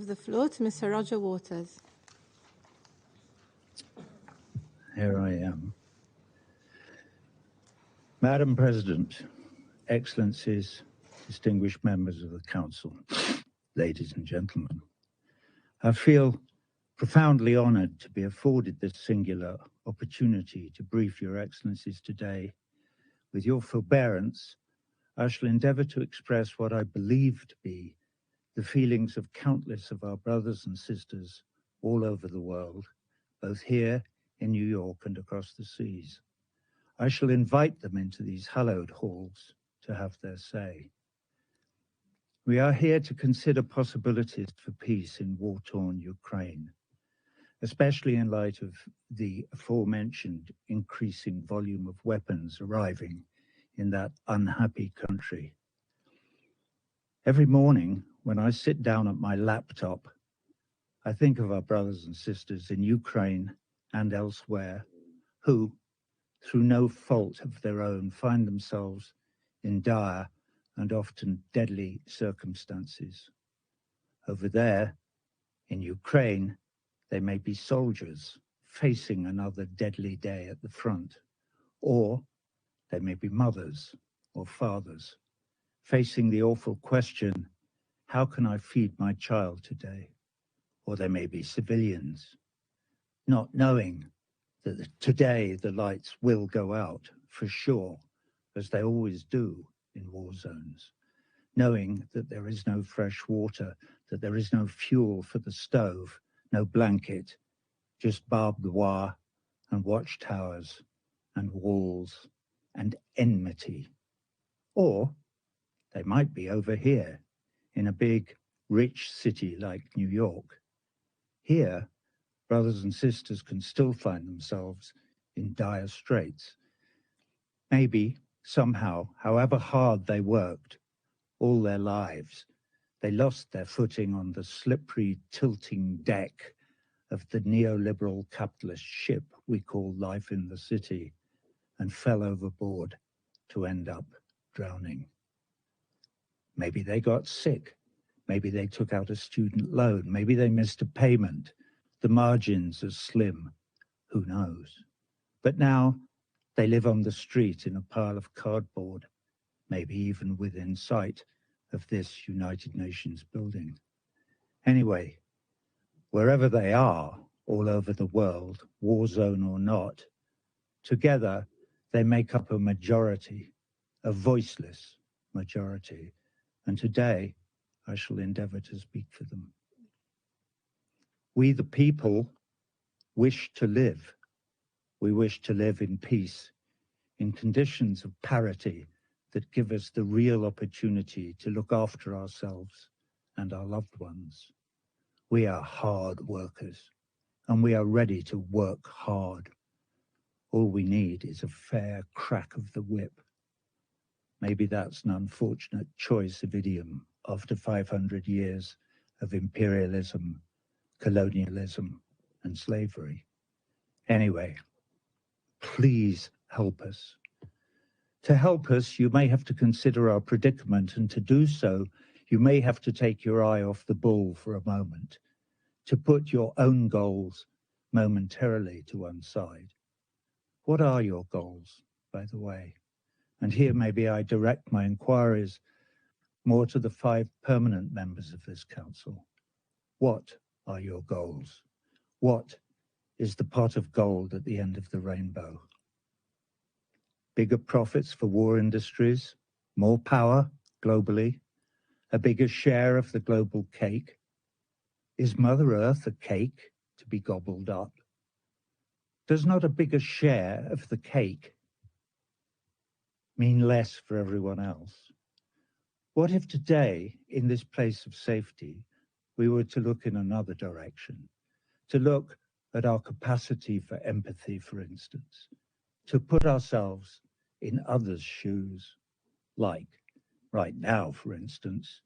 give the floor to Mr. Roger Waters. Here I am. Madam President, Excellencies, distinguished members of the Council, ladies and gentlemen, I feel profoundly honored to be afforded this singular opportunity to brief Your Excellencies today. With your forbearance, I shall endeavor to express what I believe to be the feelings of countless of our brothers and sisters all over the world, both here in New York and across the seas. I shall invite them into these hallowed halls to have their say. We are here to consider possibilities for peace in war-torn Ukraine, especially in light of the aforementioned increasing volume of weapons arriving in that unhappy country. Every morning when I sit down at my laptop, I think of our brothers and sisters in Ukraine and elsewhere who, through no fault of their own, find themselves in dire and often deadly circumstances. Over there, in Ukraine, they may be soldiers facing another deadly day at the front, or they may be mothers or fathers facing the awful question, how can I feed my child today? Or they may be civilians, not knowing that today the lights will go out for sure, as they always do in war zones, knowing that there is no fresh water, that there is no fuel for the stove, no blanket, just barbed wire and watchtowers and walls and enmity. Or they might be over here in a big, rich city like New York. Here, brothers and sisters can still find themselves in dire straits. Maybe, somehow, however hard they worked all their lives, they lost their footing on the slippery, tilting deck of the neoliberal capitalist ship we call life in the city and fell overboard to end up drowning. Maybe they got sick. Maybe they took out a student loan. Maybe they missed a payment. The margins are slim. Who knows? But now they live on the street in a pile of cardboard, maybe even within sight of this United Nations building. Anyway, wherever they are, all over the world, war zone or not, together they make up a majority, a voiceless majority. And today, I shall endeavor to speak for them. We, the people, wish to live. We wish to live in peace, in conditions of parity that give us the real opportunity to look after ourselves and our loved ones. We are hard workers, and we are ready to work hard. All we need is a fair crack of the whip. Maybe that's an unfortunate choice of idiom after 500 years of imperialism, colonialism, and slavery. Anyway, please help us. To help us, you may have to consider our predicament, and to do so, you may have to take your eye off the ball for a moment, to put your own goals momentarily to one side. What are your goals, by the way? And here maybe I direct my inquiries more to the 5 permanent members of this council. What are your goals? What is the pot of gold at the end of the rainbow? Bigger profits for war industries, more power globally, a bigger share of the global cake? Is Mother Earth a cake to be gobbled up? Does not a bigger share of the cake mean less for everyone else? What if today, in this place of safety, we were to look in another direction, to look at our capacity for empathy, for instance, to put ourselves in others' shoes, like right now, for instance,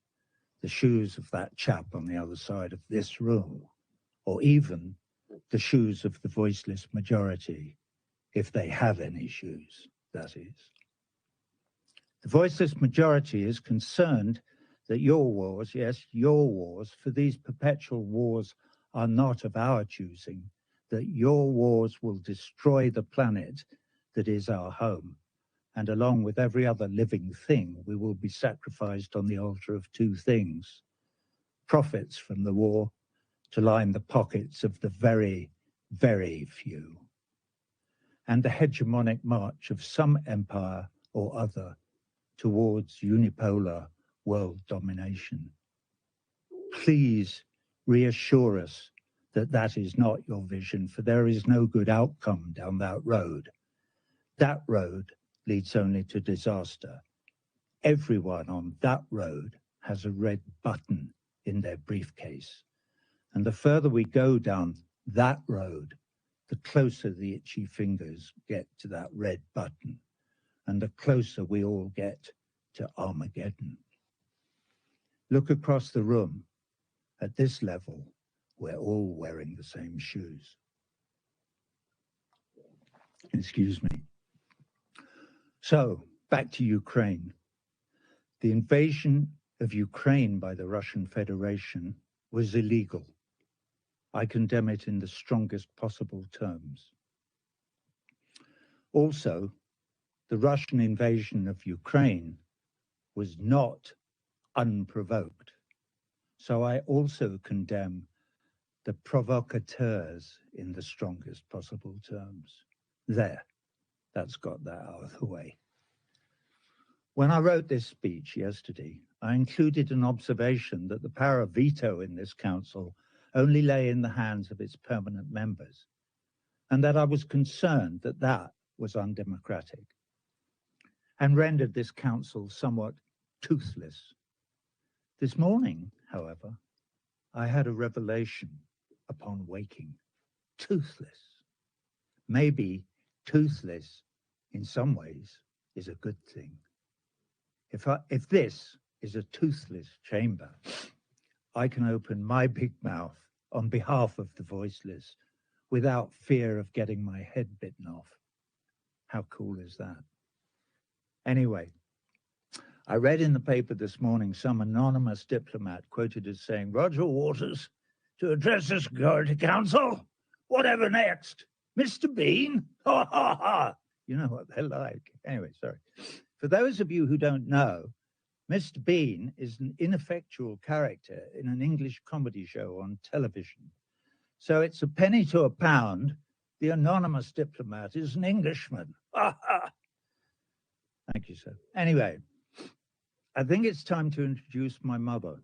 the shoes of that chap on the other side of this room, or even the shoes of the voiceless majority, if they have any shoes, that is. The voiceless majority is concerned that your wars, yes, your wars, for these perpetual wars are not of our choosing, that your wars will destroy the planet that is our home. And along with every other living thing, we will be sacrificed on the altar of two things: profits from the war to line the pockets of the very, very few, and the hegemonic march of some empire or other towards unipolar world domination. Please reassure us that that is not your vision, for there is no good outcome down that road. That road leads only to disaster. Everyone on that road has a red button in their briefcase. And the further we go down that road, the closer the itchy fingers get to that red button, and the closer we all get to Armageddon. Look across the room. At this level, we're all wearing the same shoes. Excuse me. So, back to Ukraine. The invasion of Ukraine by the Russian Federation was illegal. I condemn it in the strongest possible terms. Also, the Russian invasion of Ukraine was not unprovoked. So I also condemn the provocateurs in the strongest possible terms. There, that's got that out of the way. When I wrote this speech yesterday, I included an observation that the power of veto in this council only lay in the hands of its permanent members, and that I was concerned that that was undemocratic and rendered this council somewhat toothless. This morning, however, I had a revelation upon waking. Toothless. Maybe toothless in some ways is a good thing. If this is a toothless chamber, I can open my big mouth on behalf of the voiceless without fear of getting my head bitten off. How cool is that? Anyway, I read in the paper this morning some anonymous diplomat quoted as saying, "Roger Waters, to address the Security Council, whatever next? Mr. Bean? Ha, ha, ha." You know what they're like. Anyway, sorry. For those of you who don't know, Mr. Bean is an ineffectual character in an English comedy show on television. So it's a penny to a pound. The anonymous diplomat is an Englishman. Ha, ha. Thank you, sir. Anyway, I think it's time to introduce my mother,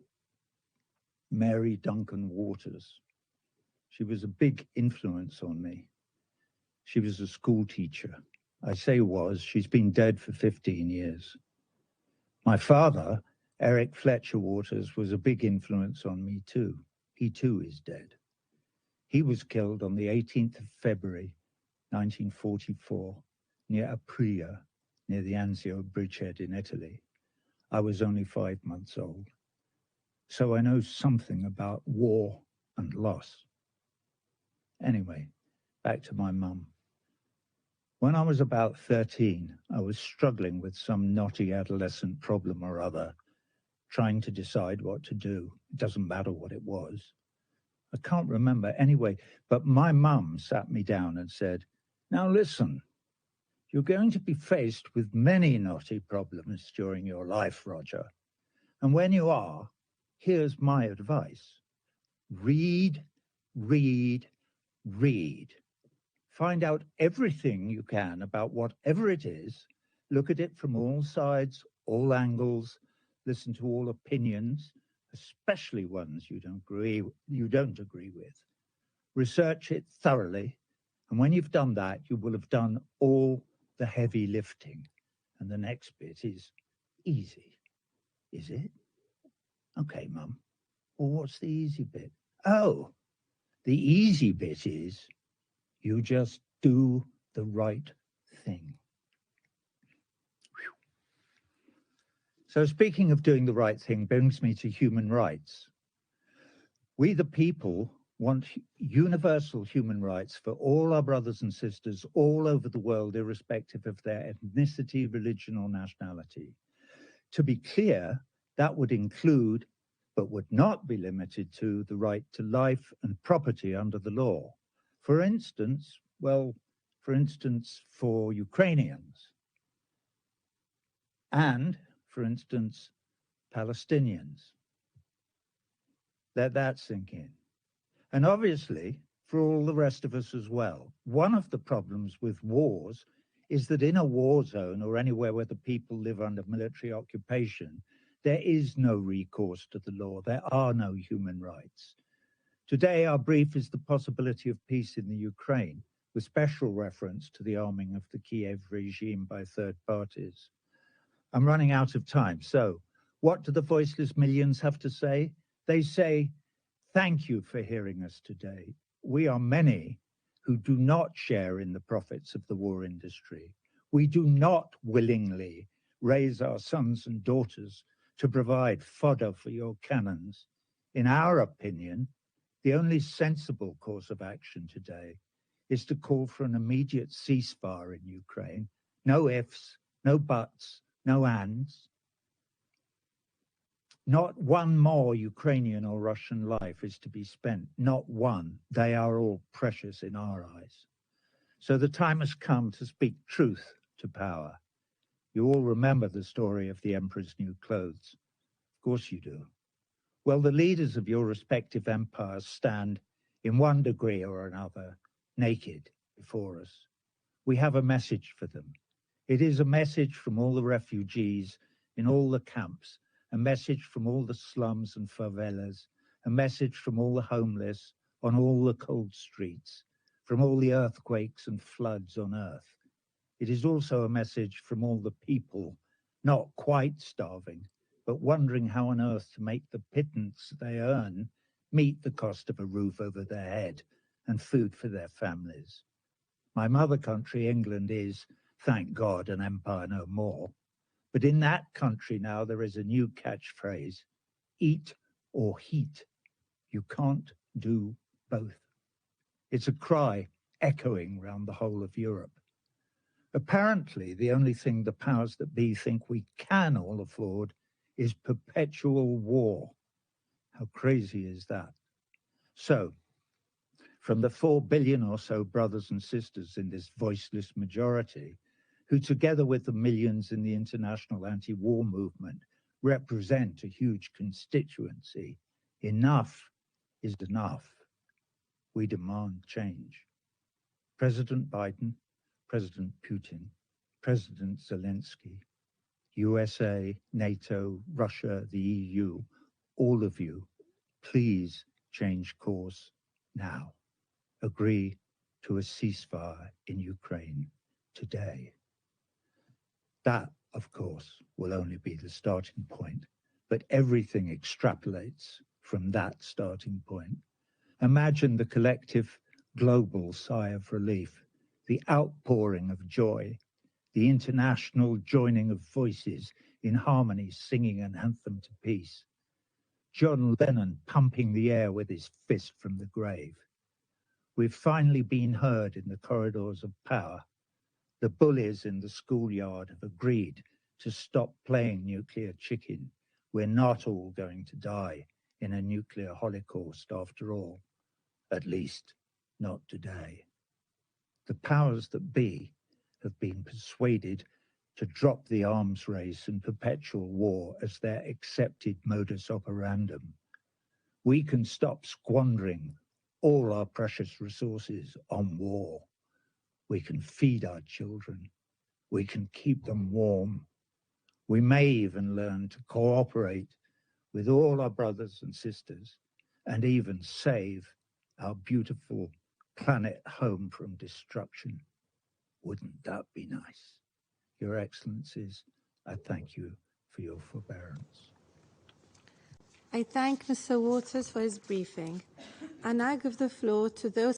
Mary Duncan Waters. She was a big influence on me. She was a school teacher. I say was, she's been dead for 15 years. My father, Eric Fletcher Waters, was a big influence on me too. He too is dead. He was killed on the 18th of February, 1944, near Apulia, near the Anzio bridgehead in Italy. I was only 5 months old. So I know something about war and loss. Anyway, back to my mum. When I was about 13, I was struggling with some knotty adolescent problem or other, trying to decide what to do. It doesn't matter what it was. I can't remember anyway, but my mum sat me down and said, "Now listen, you're going to be faced with many knotty problems during your life, Roger. And when you are, here's my advice. Read, read, read. Find out everything you can about whatever it is. Look at it from all sides, all angles. Listen to all opinions, especially ones you don't agree with. Research it thoroughly. And when you've done that, you will have done all the heavy lifting. And the next bit is easy. Is it? Okay, Mum. Well, what's the easy bit? Oh, the easy bit is you just do the right thing." Whew. So speaking of doing the right thing brings me to human rights. We, the people, want universal human rights for all our brothers and sisters all over the world, irrespective of their ethnicity, religion, or nationality. To be clear, That would include, but would not be limited to, the right to life and property under the law. For instance, for Ukrainians, and, for instance, Palestinians. Let that sink in. And obviously, for all the rest of us as well, one of the problems with wars is that in a war zone or anywhere where the people live under military occupation, there is no recourse to the law. There are no human rights. Today, our brief is the possibility of peace in the Ukraine, with special reference to the arming of the Kiev regime by third parties. I'm running out of time. So what do the voiceless millions have to say? They say, thank you for hearing us today. We are many who do not share in the profits of the war industry. We do not willingly raise our sons and daughters to provide fodder for your cannons. In our opinion, the only sensible course of action today is to call for an immediate ceasefire in Ukraine. No ifs, no buts, no ands. Not one more Ukrainian or Russian life is to be spent, not one. They are all precious in our eyes. So the time has come to speak truth to power. You all remember the story of the emperor's new clothes. Of course you do. Well, the leaders of your respective empires stand, in one degree or another, naked before us. We have a message for them. It is a message from all the refugees in all the camps, a message from all the slums and favelas, a message from all the homeless on all the cold streets, from all the earthquakes and floods on earth. It is also a message from all the people, not quite starving, but wondering how on earth to make the pittance they earn meet the cost of a roof over their head and food for their families. My mother country, England, is, thank God, an empire no more. But in that country now there is a new catchphrase, eat or heat. You can't do both. It's a cry echoing round the whole of Europe. Apparently, the only thing the powers that be think we can all afford is perpetual war. How crazy is that? So, from the 4 billion or so brothers and sisters in this voiceless majority, who together with the millions in the international anti-war movement represent a huge constituency, enough is enough. We demand change. President Biden, President Putin, President Zelensky, USA, NATO, Russia, the EU, all of you, please change course now. Agree to a ceasefire in Ukraine today. That, of course, will only be the starting point, but everything extrapolates from that starting point. Imagine the collective global sigh of relief, the outpouring of joy, the international joining of voices in harmony singing an anthem to peace. John Lennon pumping the air with his fist from the grave. We've finally been heard in the corridors of power. The bullies in the schoolyard have agreed to stop playing nuclear chicken. We're not all going to die in a nuclear holocaust after all, at least not today. The powers that be have been persuaded to drop the arms race and perpetual war as their accepted modus operandum. We can stop squandering all our precious resources on war. We can feed our children. We can keep them warm. We may even learn to cooperate with all our brothers and sisters and even save our beautiful planet home from destruction. Wouldn't that be nice? Your Excellencies, I thank you for your forbearance. I thank Mr. Waters for his briefing. I now give the floor to those